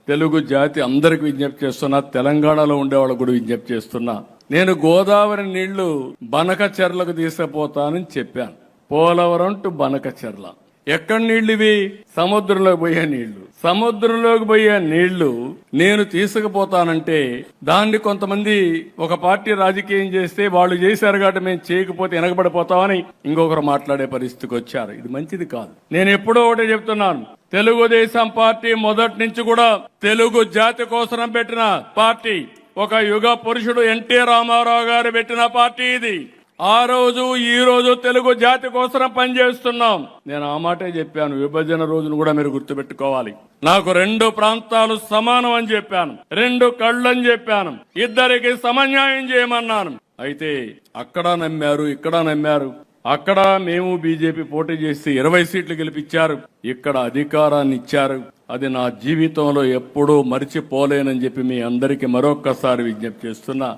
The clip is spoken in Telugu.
తెలుగు జాతి అందరికి విజ్ఞప్తి చేస్తున్నా, తెలంగాణలో ఉండేవాళ్ళకు కూడా విజ్ఞప్తి చేస్తున్నా. నేను గోదావరి నీళ్లు బనకచెర్లకు తీసుకుపోతానని చెప్పాను. పోలవరం టు బనకచెర్ల. ఎక్కడ నీళ్లు ఇవి? సముద్రంలోకి పోయే నీళ్లు. సముద్రంలోకి పోయే నీళ్లు నేను తీసుకుపోతానంటే దాన్ని కొంతమంది ఒక పార్టీ రాజకీయం చేస్తే వాళ్ళు చేశారు కాబట్టి మేము చేయకపోతే వెనకబడిపోతామని ఇంకొకరు మాట్లాడే పరిస్థితికి వచ్చారు. ఇది మంచిది కాదు. నేను ఎప్పుడో ఒకటే చెప్తున్నాను, తెలుగుదేశం పార్టీ మొదటి నుంచి కూడా తెలుగు జాతి కోసం పెట్టిన పార్టీ. ఒక యుగ పురుషుడు ఎన్టీ రామారావు గారు పెట్టిన పార్టీ ఇది. ఆ రోజు ఈ రోజు తెలుగు జాతి కోసం పనిచేస్తున్నాం. నేను ఆ మాటే చెప్పాను. విభజన రోజును కూడా మీరు గుర్తుపెట్టుకోవాలి. నాకు 2 ప్రాంతాలు సమానం అని చెప్పాను, 2 కళ్ళని చెప్పాను, ఇద్దరికి సమన్యాయం చేయమన్నాను. అయితే అక్కడ నమ్మారు, ఇక్కడ నమ్మారు. అక్కడ మేము బీజేపీ పోటీ చేసి 20 సీట్లు గెలిపించారు, ఇక్కడ అధికారాన్ని ఇచ్చారు. అది నా జీవితంలో ఎప్పుడూ మరిచిపోలేనని చెప్పి మీ అందరికీ మరొక్కసారి విజ్ఞప్తి చేస్తున్నా.